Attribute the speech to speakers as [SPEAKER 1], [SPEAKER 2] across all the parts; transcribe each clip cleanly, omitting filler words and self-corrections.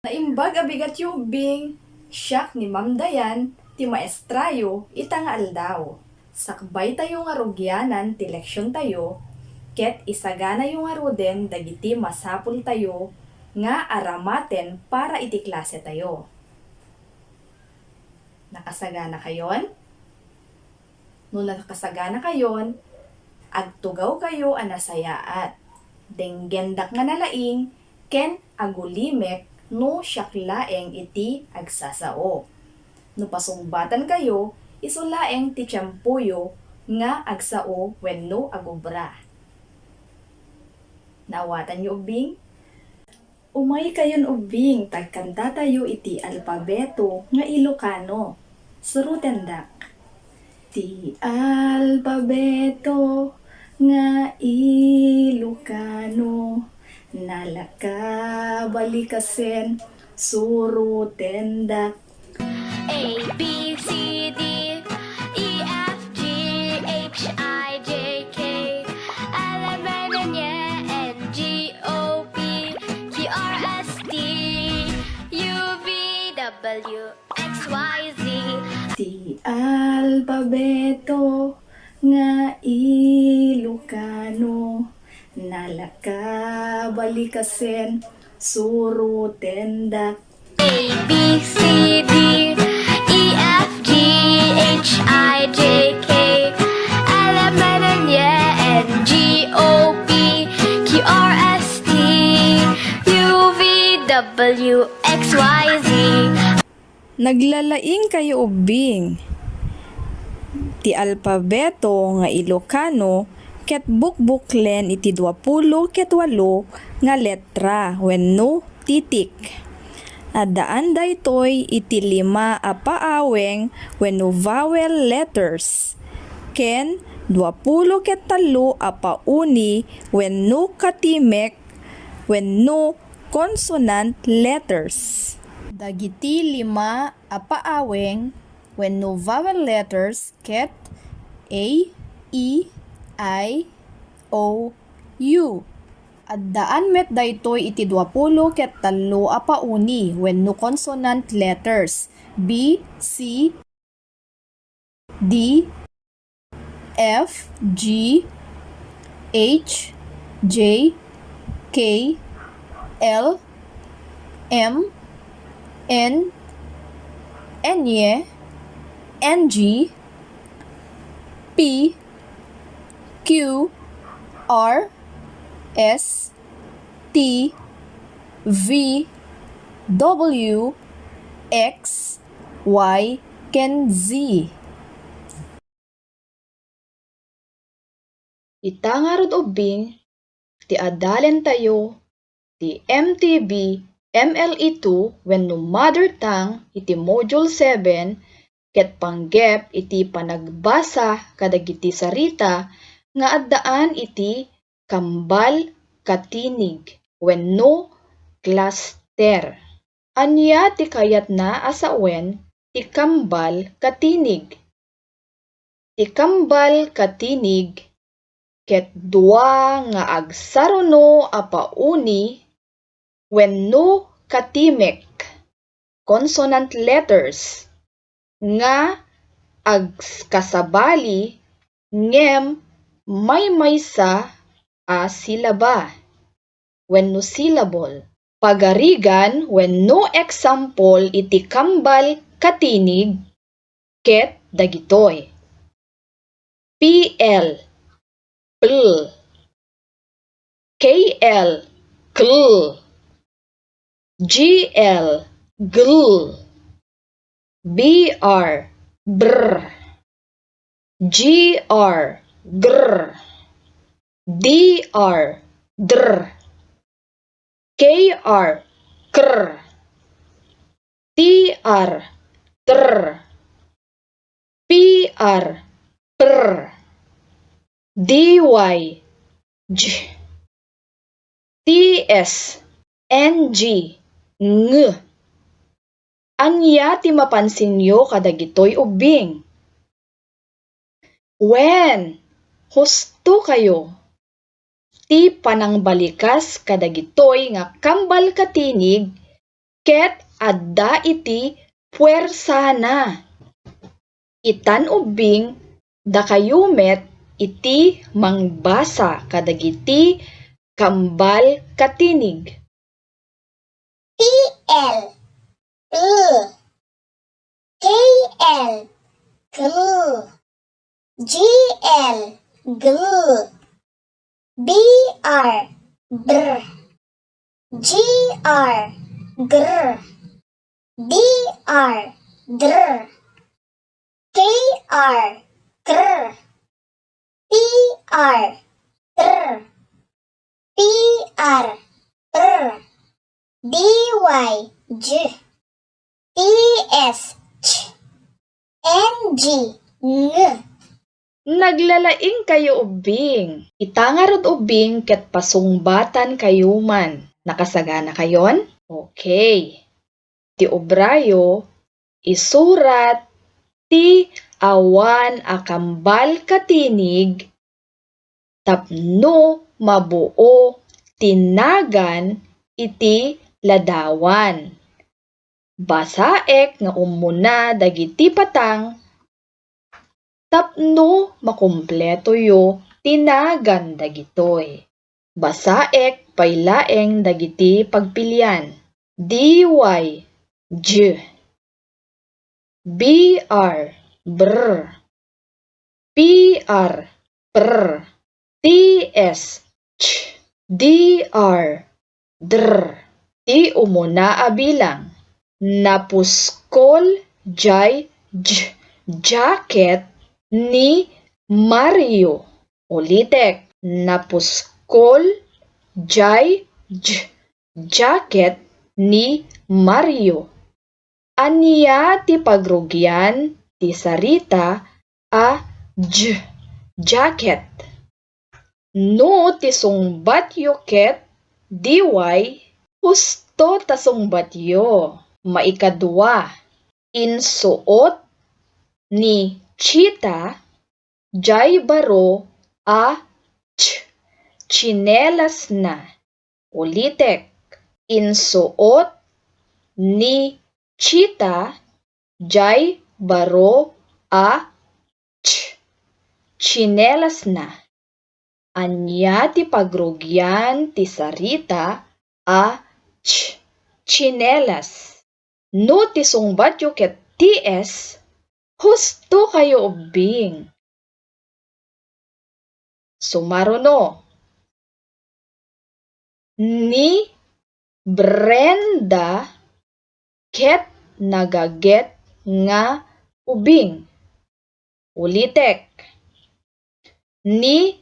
[SPEAKER 1] Naimbag abigat yubing, siyak ni Ma'am Dayan, ti maestrayo, ita nga aldaw. Sakbay tayo nga rugyanan ti leksyon tayo, ket isagana yung nga ruden dagiti masapul tayo, nga aramaten para iti klase tayo. Nakasagana kayon? No nakasagana kayon, agtugaw kayo anasayaat. Denggendak nga nalaing, ken agulimek no syaklaeng iti agsasao. No pasumbatan kayo, isulaeng ti tiyempuyo nga agsao wenno agubra. Naawatan yo ubing? Umay kayon ubing, tagkanta tayo iti alpabeto nga Ilocano. Surutendak. Ti alpabeto nga Ilocano, nalakabalikasen, surutendak.
[SPEAKER 2] A, B, C, D, E, F, G, H, I, J, K, L, M, N, N, G, O, P, Q, R, S, T, U, V, W, X, Y, Z.
[SPEAKER 1] Ti alpabeto nga Ilocano, nalakabalikasen, surutendak.
[SPEAKER 2] A, B, C, D, E, F, G, H, I, J, K, L, M, N, G, O, P, Q, R, S, T, U, V, W, X, Y, Z.
[SPEAKER 1] Naglalaing kayo ubing. Ti alpabeto nga Ilocano ket bukbuklen iti 20 ket 8 nga letra wenno titik. Adaan daytoy iti 5 a paaweng wenno vowel letters. Ken 20 ket 3 a pauni wenno katimek wenno consonant letters. Dagiti 5 a paaweng wenno vowel letters ket A, E, I, O, U. Addaan met daytoy iti 20 ket 3 a pauni wenno consonant letters B, C, D, F, G, H, J, K, L, M, N, N, NG, P, Q, R, S, T, V, W, X, Y, ken Z. Ita nga rod ubing, ti adalen tayo, ti MTB MLE2 wenno mother tongue iti module 7 ket panggep iti panagbasa kadagiti sarita nga addaan iti kambal katinig wenno cluster. Anya ti kayat na asawen ti kambal katinig. Ti kambal katinig ket dua nga agsaruno a pauni wenno katimek consonant letters nga agkasabali ngem maysa a silaba wenno syllable. Pagarigan wenno example iti kambal katinig ket dagitoy. PL pl, KL kl, GL gl, BR br, GR gr, DR dr, KR kr, TR tr, PR pr, DY j, TS NG ng. Anya ti mapansin nyo kadagitoy ubing. When husto kayo ti panangbalikas kadagitoy nga kambal katinig Ket adda iti puwersana. Itan ubing dakayumet iti mangbasa kadagiti kambal katinig.
[SPEAKER 2] PL KL GL BR BR GR GR DR DR KR KR PR PR PR PR DY J TS Ch NG Ng.
[SPEAKER 1] Naglalaing kayo ubing. Itangarod ubing ket pasungbatan kayuman. Nakasagana kayon? Okay. Ti obrayo, isurat ti awan akambal katinig tapno mabuo tinagan iti ladawan. Basaek nga umuna dagiti patang tapno makumpleto yo tinagan dagitoy. Basaek paylaeng dagiti pagpilian. DY J BR BR PR PR TS Ch DR DR. Ti umuna a bilang. Napuskol jay jacket ni Mario. Ulitek, napuskol jay jacket ni Mario. Anya ti pagrugyan ti sarita a jacket. No ti sungbat yo ket DY husto ta sungbat yo. Maikadwa, insuot ni Chita jay baro a chinelas na. Ulitek, insuot ni Chita jay baro a chinelas na. Anya ti pagrugyan ti sarita a chinelas. No ti sungbat yo ket TS husto kayo ubing. Sumaruno. Ni Brenda ket nagaget nga ubing. Ulitek. Ni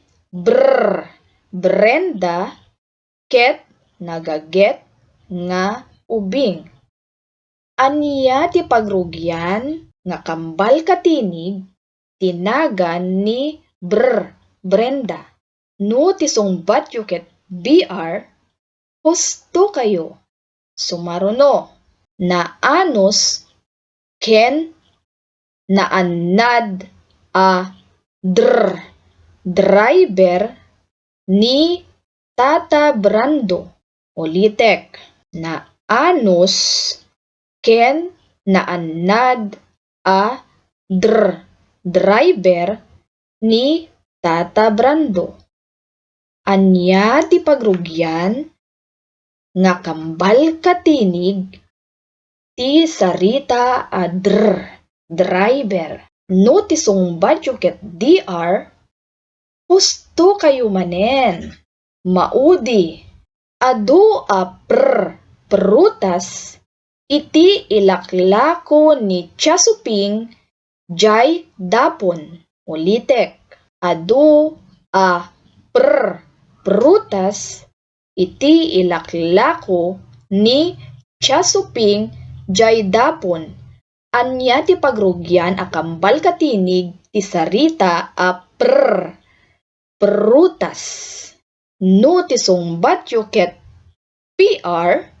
[SPEAKER 1] Brenda ket nagaget nga ubing. Anya ti pagrugyan nga kambal katinig tinagan ni Brenda. No ti sungbat yo ket BR husto kayo. Sumaruno. Naanos ken naannad a driver ni Tata Brando. Ulitek. Naanos ken naannad a driver ni Tata Brando. Anya ti pagrugyan nga kambal katinig ti sarita a driver. No ti sungbat yo ket DR husto kayo manen. Maudi. Adu a prutas iti ilaklako ni Chasuping jay dapon. Ulitek. Adu a prutas iti ilaklako ni Chasuping jay dapon. Anya ti pagrugyan a kambal katinig ti sarita a prutas. No ti sungbat yo ket PR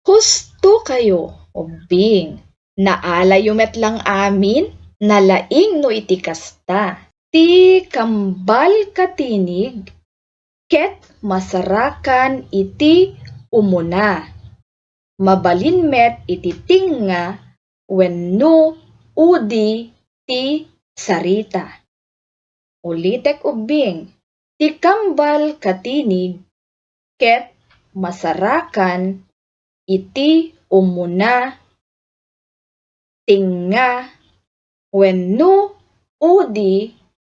[SPEAKER 1] husto kayo ubing. Naalayo met lang amin nalaing no iti kasta. Ti kambal katinig ket masarakan iti umuna. mabalin met iti tinga wenno udi ti sarita. Ulitek ubing, ti kambal katinig ket masarakan iti umuna tinga wenno udi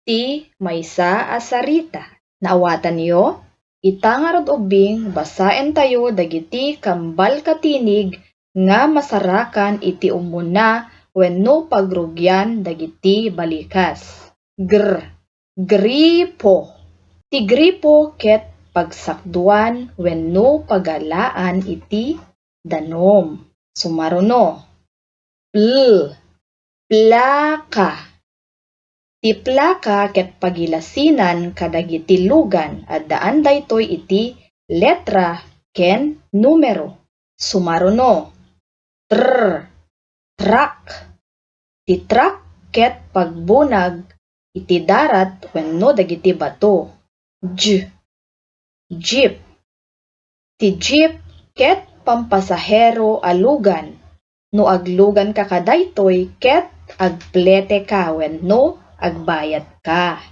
[SPEAKER 1] ti maysa a sarita. Naawatan yo? Ita nga rod ubing basaen tayo dagiti kambal katinig nga masarakan iti umuna wenno pagrugyan dagiti balikas. Gripo. Ti gripo ket pagsakduan wenno pagalaan iti danom. Sumaruno. Plaka. Ti plaka ket pagilasinan kadagiti lugan addaan daytoy iti letra ken numero. Sumaruno. Truck. Ti truck ket pagbunag iti darat wenno dagiti bato. Jeep. Ti jeep ket pampasahero a lugan. No aglugan ka kadaytoy ket agplete ka wenno agbayad ka.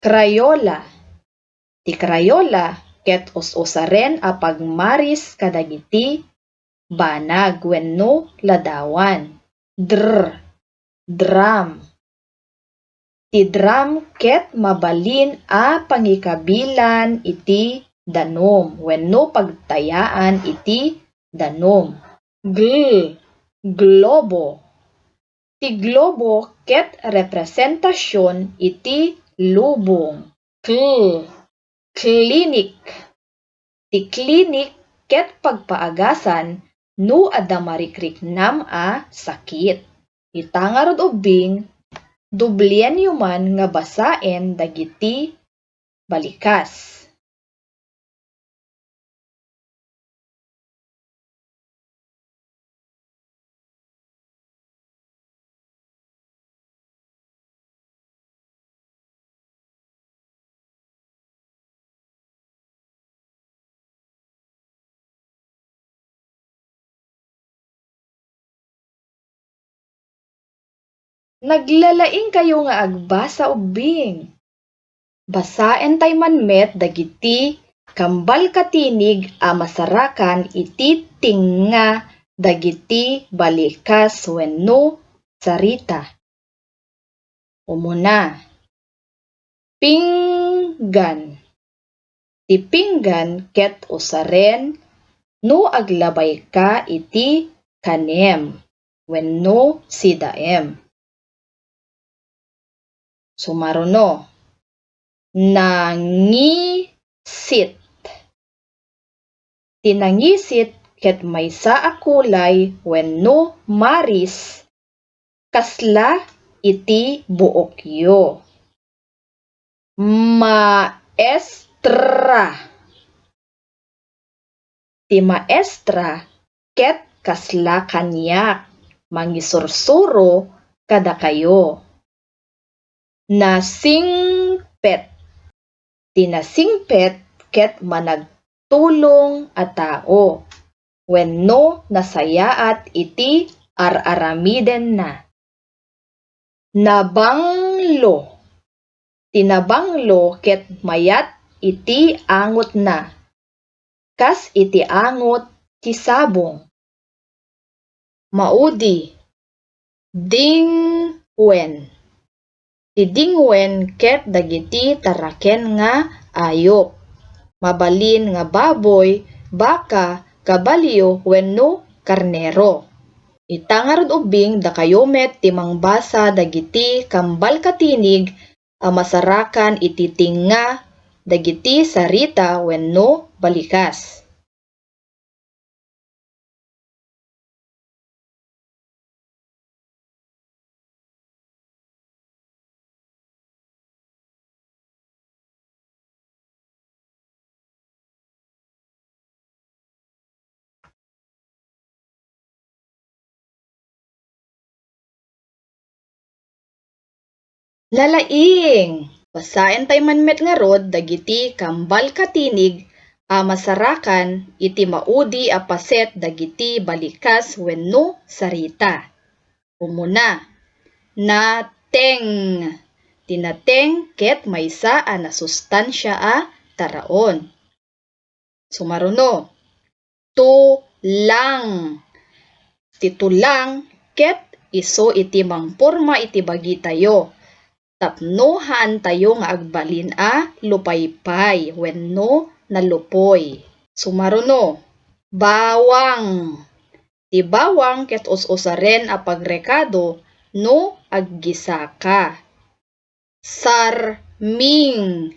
[SPEAKER 1] Crayola. Ti crayola ket us-usaren a pagmaris kadagiti banag wenno ladawan. Drum. Ti drum ket mabalin a pangikabilan iti danom wenno pagtayaan iti danom. Globo. Ti globo ket representasyon iti lubong. Klinik. Ti klinik ket pagpaagasan no adda marikriknam a sakit. Ita nga rod ubing dublian yuman nga basaen dagiti balikas. Naglalaing kayo nga agbasa ubing. Basaen tay manmet dagiti kambal katinig a masarakan iti tinga dagiti balikas wenno sarita. Umuna. Pinggan. Ti pinggan ket usaren no aglabay ka iti kanem wenno sidaem. Sumaruno. Nangisit. Ti nangisit ket maysa a kulay wenno maris kasla iti buokyo. Maestra. Ti maestra ket kasla kanyak mangisursuro kada kayo. Nasingpet. Ti nasingpet ket managtulong a tao wenno nasayaat iti ar-aramiden na. Nabanglo. Ti nabanglo ket mayat iti angot na. Kas iti angot ti sabong. Maudi. Dingwen. Ti dingwen ket dagiti taraken nga ayop. Mabalin nga baboy, baka, kabalyo wenno karnero. Ita nga rod ubing dakayo met ti mangbasa dagiti kambal katinig a masarakan iti tinga dagiti sarita wenno balikas. Lalaing. Basaen tay manmet nga rod dagiti kambal katinig A masarakan iti maudi a paset dagiti balikas wenno sarita. Umuna, nateng. Tinateng ket maysa a nasustansya a taraon. Sumaruno, tulang. Titulang ket iso iti mangporma iti bagi tayo. Tapno haan tayo nga agbalin a lupaypay wenno nalupoy. Sumaruno, bawang. Ti bawang ket us-usaren a pagrekado no aggisaka. Sarming.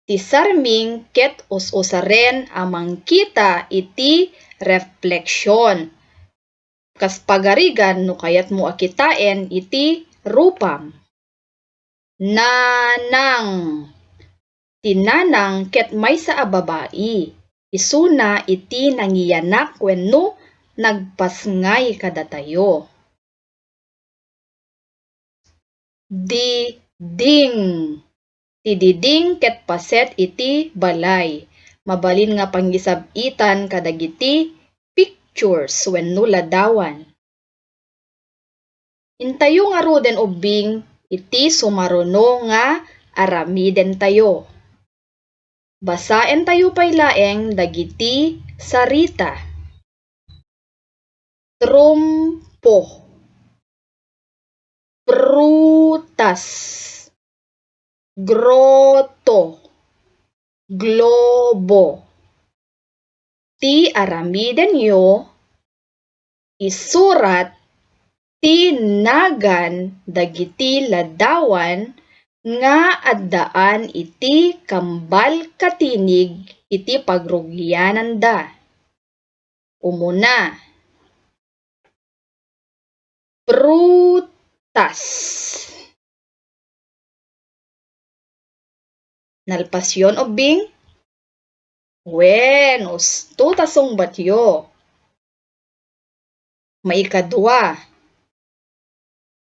[SPEAKER 1] Ti sarming ket us-usaren a mangkita iti refleksyon. Kas pagarigan no kayat mo akitain iti rupam. Nanang. Tinanang ket maysa a babai. Isuna iti nangiyanak wenno nagpasngay kadatayo. Diding. Ti diding ket paset iti balay. Mabalin nga pangisab-itan kadagiti pictures wenno ladawan. Intayo nga ruden ubing iti sumaruno nga aramiden tayo. Basaen tayo paylaeng dagiti sarita. Trumpo. Prutas. Groto. Globo. Ti aramiden yo isurat tinagan dagiti ladawan nga addaan iti kambal katinig iti pagrugyananda. Umuna, prutas. Nalpasyon ubing? Wen, usto tasong batyo. Maikadwa,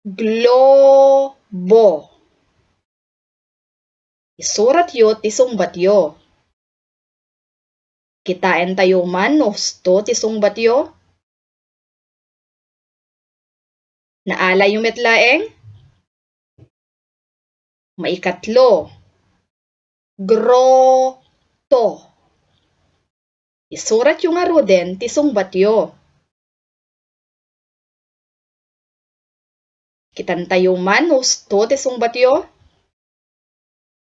[SPEAKER 1] globo. Isurat yo ti sungbatyo. Kitain tayo man usto ti sungbatyo. Naalay yung metlaeng? Maikatlo, groto. Isurat yung aruden ti sungbatyo. Kitan tayo man usto ti sungbatyo.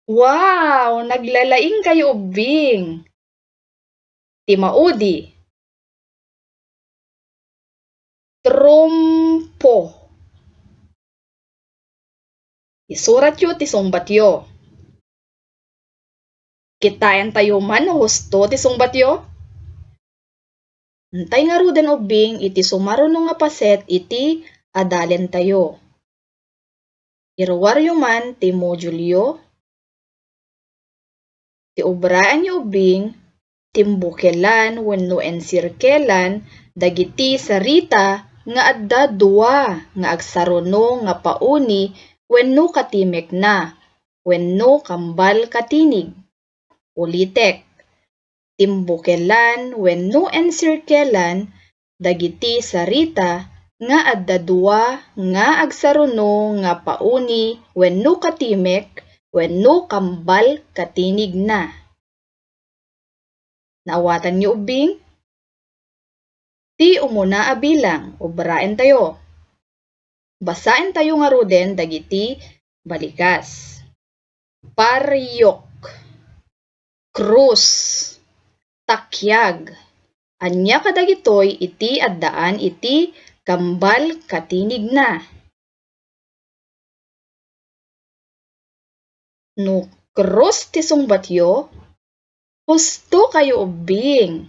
[SPEAKER 1] Wow! Naglalaing kayo ubing. Ti maudi. Trumpo. Isurat yo ti sungbatyo. Kitain tayo man husto ti sungbatyo. Antay nga ruden ubing iti sumaruno nga paset iti adalen tayo. Iruwaryo man ti modulyo. Ti obraan yu ubing timbukelan wenno ensirkelan dagiti sarita nga adda dua nga agsaruno nga pauni wenno katimek na wenno kambal katinig. Ulitek, timbukelan wenno ensirkelan dagiti sarita nga adda dua nga agsaruno nga pauni wenno katimek wenno kambal katinig na. Naawatan niyo ubing? Ti umuna a bilang, obraen tayo. Basaen tayo nga ruden dagiti balikas. Paryok. Krus. Takyag. Anya kadagitoy iti addaan iti kambal katinig na. No krus ti sungbatyo, husto kayo ubing.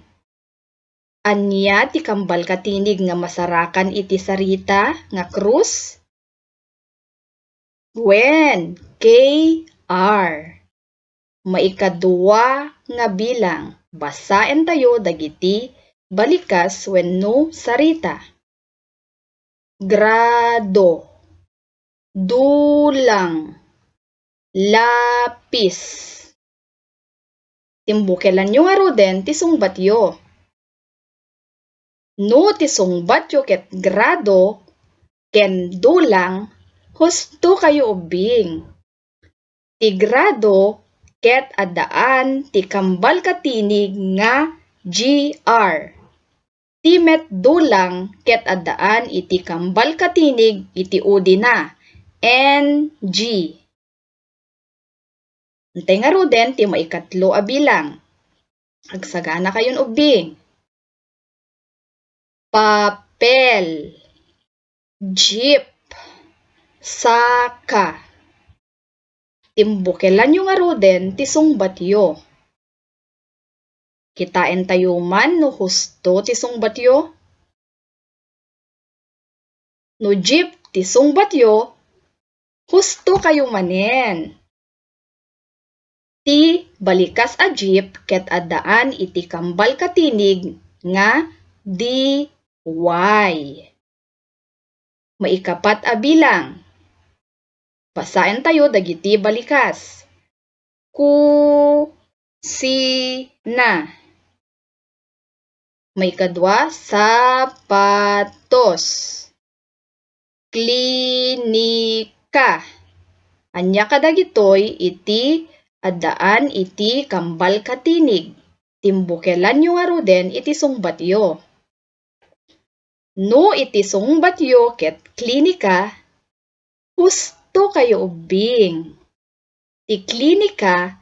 [SPEAKER 1] Anya ti kambal katinig nga masarakan iti sarita nga krus? Wen, KR. Maikadua nga bilang, basaen tayo dagiti balikas wenno sarita. Grado. Dulang. Lapis. Timbukelan nyo nga ruden ti sungbatyo. No ti sungbatyo ket grado ken dulang husto kayo ubing. Ti grado ket addaan ti kambal katinig nga GR. Ti met dulang ket addaan iti kambal katinig iti udi na NG. Antay nga ruden ti maikatlo a bilang. Agsagana kayon ubing. Papel, jeep, saka. Timbukelan nyo nga ruden ti sungbatyo. Kitain tayo man no husto ti sungbatyo. No jeep ti sungbatyo, husto kayo manen. Ti balikas a jeep ket addaan iti kambal katinig nga DY. Maikapat a bilang. Basaen tayo dagiti balikas. Kusina. Maikadwa, sapatos. Klinika. Anya kadagitoy iti addaan iti kambal katinig. Timbukelan nyo nga ruden iti sungbatyo. No iti sungbatyo ket klinika, husto kayo ubing. Ti klinika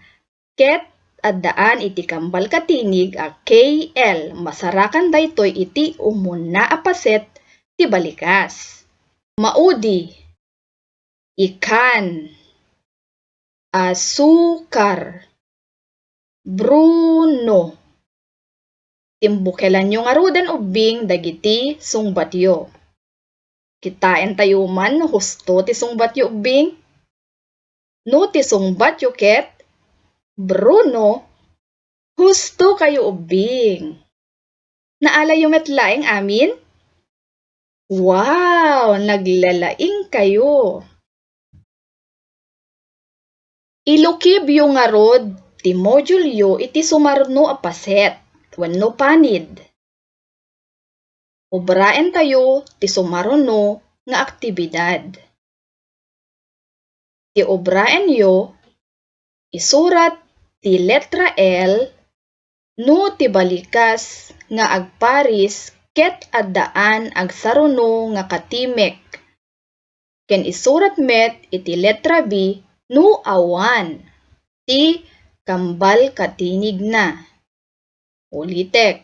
[SPEAKER 1] ket addaan iti kambal katinig a KL. Masarakan daytoy iti umuna a paset ti balikas. Maudi, ikan, asukar, Bruno. Timbukelan nyo nga ruden ubing dagiti sungbatyo. Kitain tayo man no husto ti sungbatyo ubing. No ti sungbatyo ket Bruno, husto kayo ubing. Naalayo met laeng amin? Wow! Naglalaing kayo. Ilukib yung nga rod ti modulyo iti sumarno a paset wenno panid. Obraen tayo ti sumarno nga aktibidad. Ti obraen yo, isurat ti letra L no ti balikas nga agparis ket addaan agsaruno nga katimek. Ken isurat met iti letra B no awan ti kambal katinig na. Ulitek.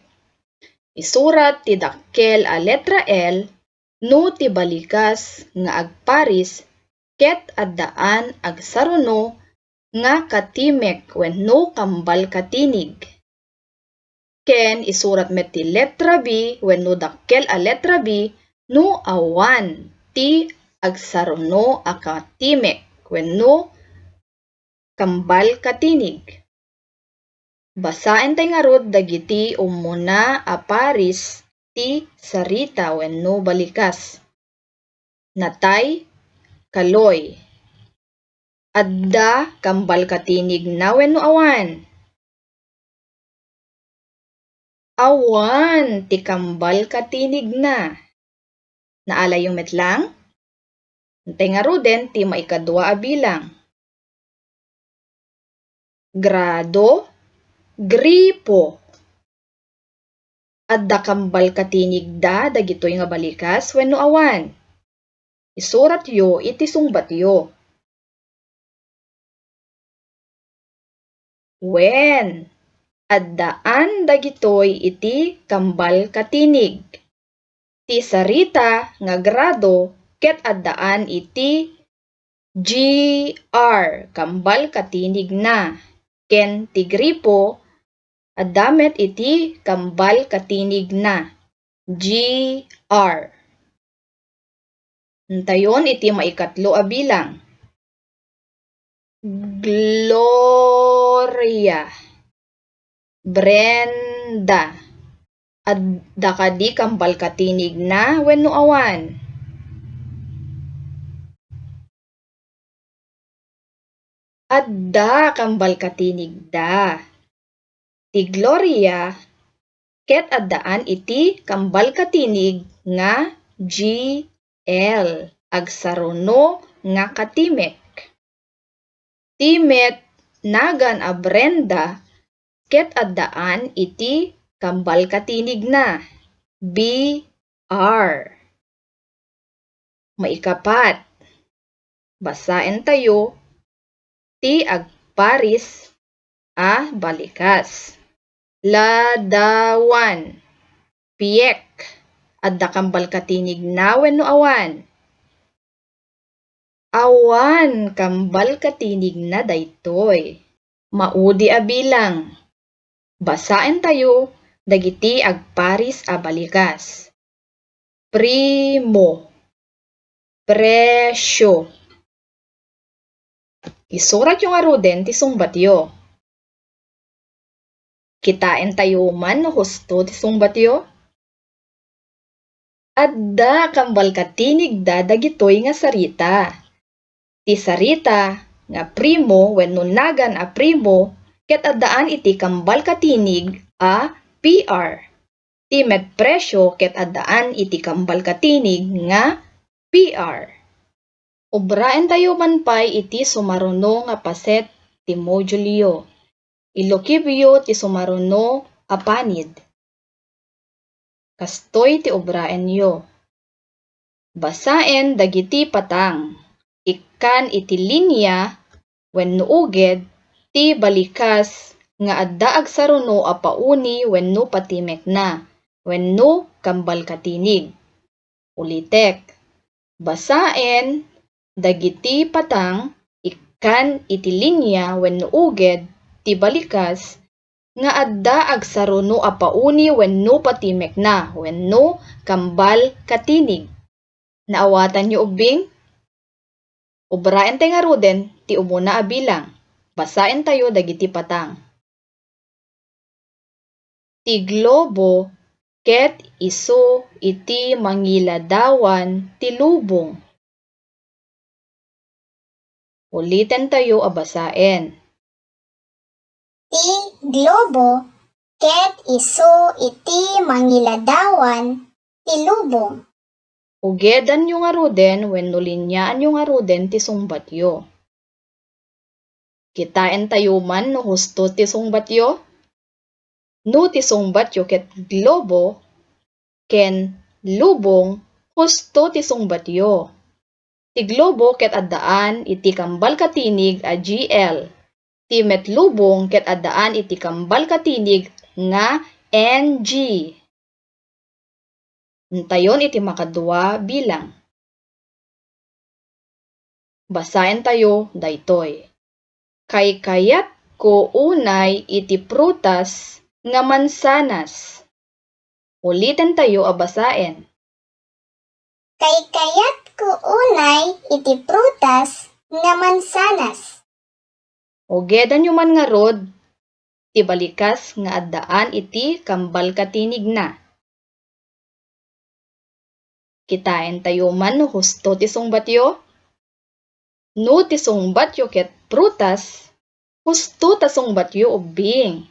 [SPEAKER 1] Isurat ti dakkel a letra L no ti balikas nga agparis ket addaan agsaruno nga katimek wenno kambal katinig. Ken isurat met ti letra B wenno dakkel a letra B no awan ti agsaruno a katimek wenno kambal katinig. Basaen tay nga rod dagiti umuna a paris ti sarita wenno balikas. Natay, kaloy. Adda kambal katinig na wenno awan. Awan ti kambal katinig na. Naala yung metlang? Antay nga ruden ti maikadwa a bilang. Grado, gripo. Adda kambal katinig da dagitoy nga balikas wenno awan. Isurat yo iti sungbatyo. Wen addaan dagitoy iti kambal katinig. Ti sarita nga grado ket addaan iti GR kambal katinig na. Ken ti gripo addamet iti kambal katinig na. GR. Antayon iti maikatlo a bilang. Gloria. Brenda. Adda kadi kambal katinig na wenno awan. Adda kambal katinig da. Ti Gloria ket addaan iti kambal katinig nga GL agsaruno nga katimek. Timet nagan a Brenda ket addaan iti kambal katinig na BR. Maikapat, basaen tayo ti agparis a balikas. Ladawan, piyek, adda kambal katinig na wenno awan. Awan kambal katinig na daytoy. Maudi a bilang. Basaen tayo dagiti agparis a balikas. Primo, presyo. Isurat yung aruden ti sungbatyo. Kitain tayo man no husto ti sungbatyo. Adda kambal katinig da dagitoy nga sarita. Ti sarita nga primo wenno nagan a primo ket addaan iti kambal katinig a PR. Ti met presyo ket addaan iti kambal katinig nga PR. Ubraen tayo manpay iti sumaruno nga paset ti modulyo. Ilokibyo ti sumaruno a panid. Kastoy ti ubraen yo. Basaen dagiti patang. Ikkan iti linya wenno uged ti balikas nga adda agsaruno a pauni wenno patimek na wenno kambal katinig. Ulitek. Basaen dagiti patang ikkan iti linya wenno uged ti balikas nga adda agsaruno a pauni wenno patimek na wenno kambal katinig. Naawatan nyo ubing? Ubraen tayo nga ruden ti umuna a bilang. Basaen tayo dagiti patang. Ti globo ket isu iti mangiladawan ti lubong. Ulitin tayo a basaen.
[SPEAKER 3] Ti globo ket isu iti mangiladawan ti lubong.
[SPEAKER 1] Ugedan yung aruden wenno linyaan yung aruden ti sungbatyo. Kitain tayo man no husto ti sungbatyo. No ti sungbatyo ket globo ken lubong husto ti sungbatyo. Ti globo ket addaan iti kambal katinig a GL. Ti met lubong ket addaan iti kambal katinig nga NG. Ntayon iti makadua bilang. Basaen tayo daytoy. Kaykayat ko unay iti prutas nga mansanas. Ulitin tayo a basaen.
[SPEAKER 3] Kaykayat ko unay iti prutas nga mansanas.
[SPEAKER 1] Ugedan nyo man nga rod, ti balikas nga addaan iti kambal katinig na. Kitain tayo man no husto ti sungbatyo. No ti sungbatyo ket prutas, husto ta sungbatyo ubing.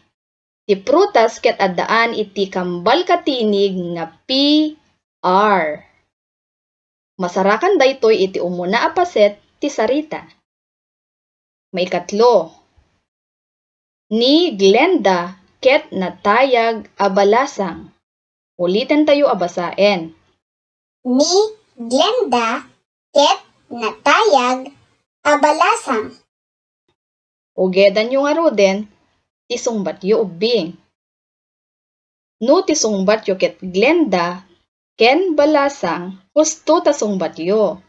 [SPEAKER 1] Ti prutas ket addaan iti kambal katinig nga PR. Masarakan daytoy iti umuna a paset ti sarita. Maikatlo. Ni Glenda ket natayag a balasang. Ulitin tayo a basaen.
[SPEAKER 3] Ni Glenda ket natayag a balasang.
[SPEAKER 1] Ugedan yung aruden, ti sungbatyo ubing. No ti sungbatyo ket Glenda ken balasang husto ta sungbatyo.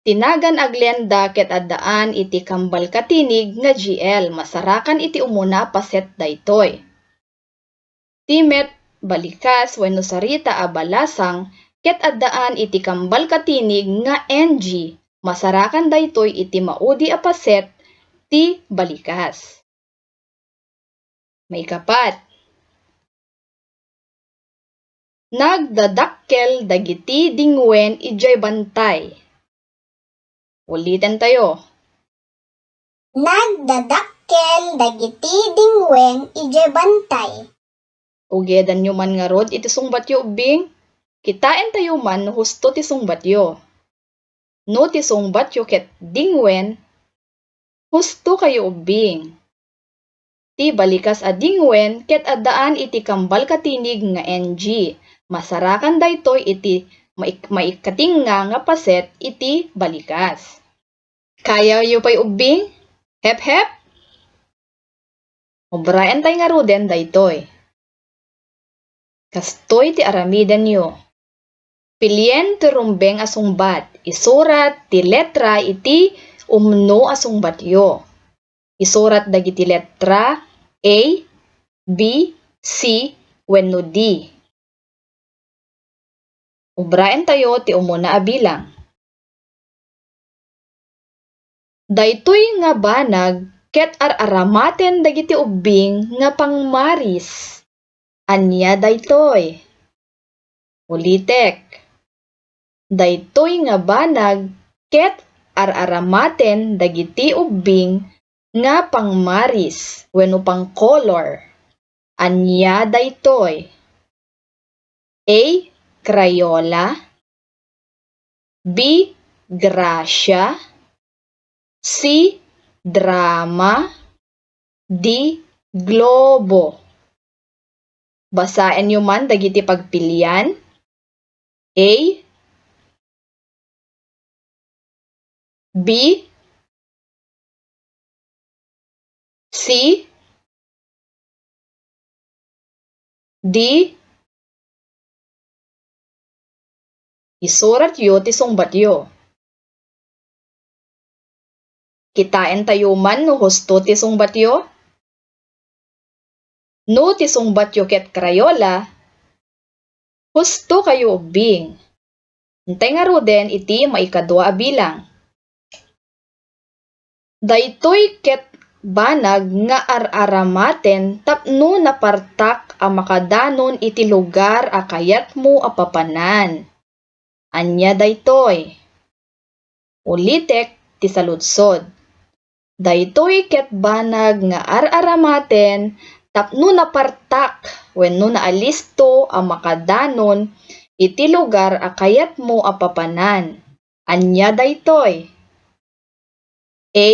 [SPEAKER 1] Tinagan a Glenda ket addaan iti kambal katinig nga GL. Masarakan iti umuna paset daytoy. Ti met balikas wenno sarita a balasang ket addaan iti kambal katinig nga NG. Masarakan daytoy iti maudi a paset ti balikas. Maikapat. Nagdadakkel dagiti dingwen ijay bantay. Ulitin tayo.
[SPEAKER 3] Nagdadakkel ken dagiti dingwen ije bantay.
[SPEAKER 1] Ugedan nyo man nga rod iti sungbatyo ubing. Kitain tayo man no husto ti sungbatyo. No ti sungbatyo ket dingwen, husto kayo ubing. Ti balikas a dingwen ket addaan iti kambal katinig nga NG. Masarakan daytoy iti maikatinga nga paset iti balikas. Kaya yu pay ubing? Hep hep? Obrayan tay nga ruden daytoy. Kastoy ti aramiden yo. Pilien ti rumbeng a sungbat. Isurat ti letra iti umno a sungbatyo. Isurat dagiti letra A, B, C, wenno D. Ubraen tayo ti umuna a bilang. Daytoy nga banag ket araramaten dagiti ubing nga pangmaris. Anya daytoy? Ulitek. Daytoy nga banag ket araramaten dagiti ubing nga pangmaris wenno pangkolor. Anya daytoy? A. Crayola, B. Gracia, C. Drama, D. Globo. Basaen nyo man dagiti pagpilian. A, B, C, D. Isurat yo ti sungbatyo. Kitain tayo man no husto ti sungbatyo. No ti sungbatyo ket Crayola, husto kayo ubing. Hintay nga ruden iti maikadua a bilang. Daytoy ket banag nga araramaten tapno napartak a makadanon iti lugar a kayat mo a papanan. Anya daytoy? Ulitek ti saludsod. Daytoy ket banag nga araramaten tapno napartak wenno naalisto a makadanon iti lugar a kayat mo a papanan. Anya daytoy? A.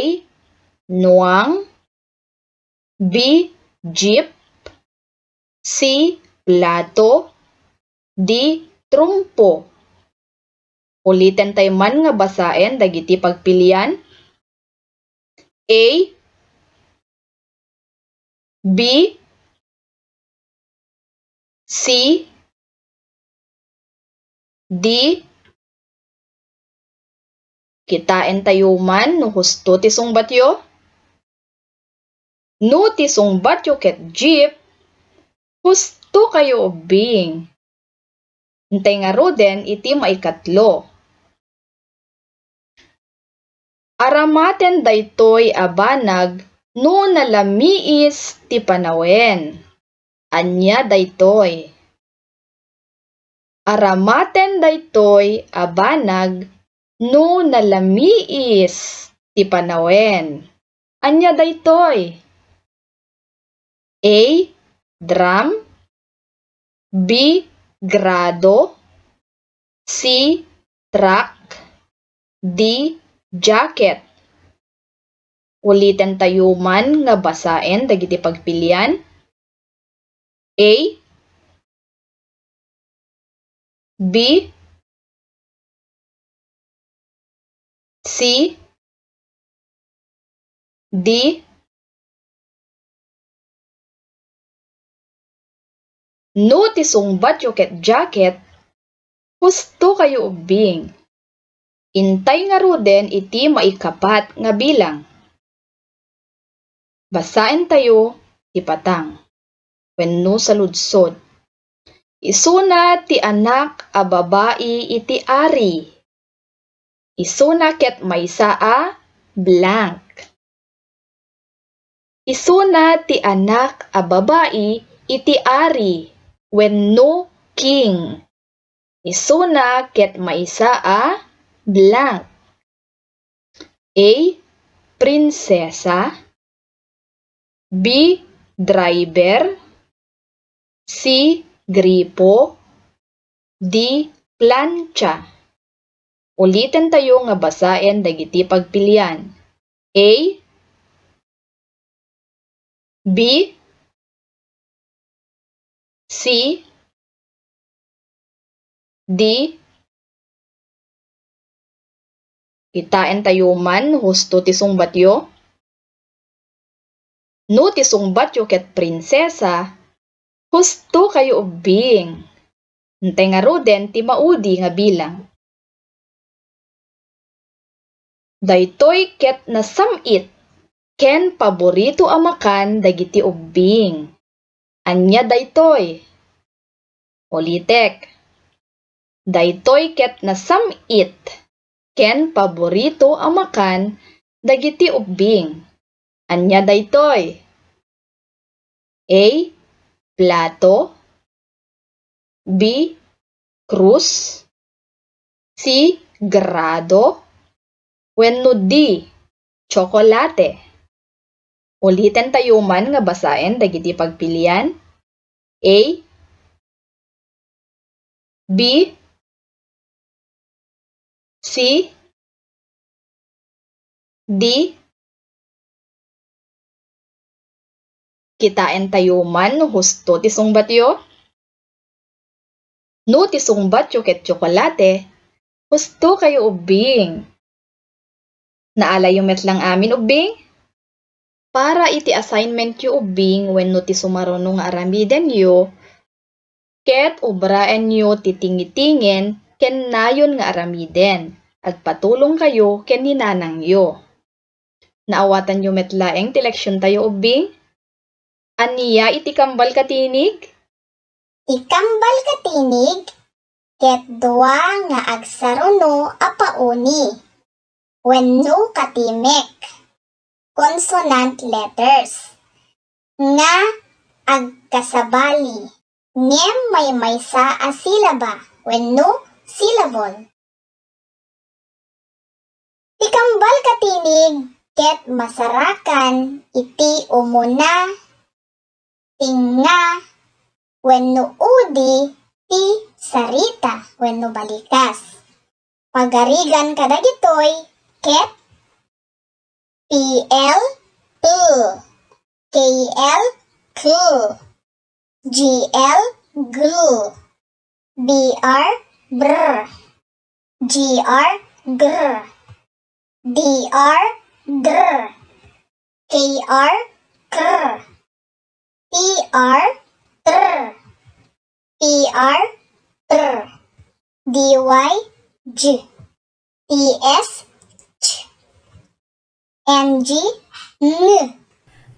[SPEAKER 1] Nuang, B. Jeep, C. Plato, D. Trumpo. Ulitin tayo man nga basaen dagiti pagpilian. A, B, C, D. Kitain tayo man no husto ti sungbatyo. No ti sungbatyo ket jeep, husto kayo ubing. Hintay nga ruden iti maikatlo. Aramaten daytoy a banag no nalamiis ti panawen. Anya daytoy? Aramaten daytoy a banag no nalamiis ti panawen. Anya daytoy? A. Drum, B. Grado, C. Truck, D. Jacket. Ulitin tayo man nga basaen dagiti pagpilian. A, B, C, D, no ti sungbatyo ket jacket, husto kayo ubing. Intay nga ruden iti maikapat nga bilang. Basaen tayo ti patang. Wenno saludsod. Isuna ti anak a babai iti ari. Isuna ket maysa a blank. Isuna ti anak a babai iti ari wenno king. Isuna ket maysa a blank. A. Prinsesa, B. Driver. C. Gripo. D. Plancha. Ulitin tayo nga basaen dagiti pagpilian. A. B. C. D. Kitain tayo man husto ti sungbatyo. No ti sungbatyo ket prinsesa, husto kayo ubing. Hintay nga roden ti maudi nga bilang. Daytoy ket nasamit ken paborito a makan dagiti ubing. Anya daytoy? Ulitek. Daytoy ket nasamit ken paborito a makan dagiti ubing. Anya daytoy? A. Plato. B. Krus. C. Grado. Wenno D. Tsokolate. Ulitin tayo man nga basaen dagiti pagpilian. A. B. C. D. Kitain tayo man husto ti sungbatyo. No ti sungbatyo ket tsokolate, husto kayo ubing. Naalayo met lang amin ubing? Para iti assignment yu ubing wenno ti sumaruno nga aramiden yu, ket ubraen yu titingi-tingin ken nayon nga aramiden, at patulong kayo ken ninanang yu. Naawatan yu met laeng ti leksyon tayo ubing? Aniya iti kambal katinig?
[SPEAKER 3] Ikambal katinig, ket dua nga agsaruno a pauni. Wenno katimek. Consonant letters. Nga agkasabali. Ngem may maysa a silaba. Wenno syllable. Ikambal katinig, ket masarakan iti umuna, tinga, wenno udi, ti sarita, wenno balikas. Pagarigan kadagitoy, ket PL, P, KL, K, GL, G, BR, BR, GR, GR, DR, DR, KR, KR, TR, TR, PR, TR, DY, J, TS, Ch, NG, N.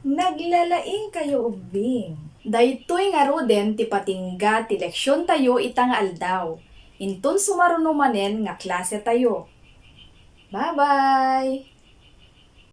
[SPEAKER 1] Naglalaing kayo ubing. Daytoy nga roden ti patingga ti leksyon tayo ita nga aldaw. Intun sumaruno manen nga klase tayo. Bye-bye!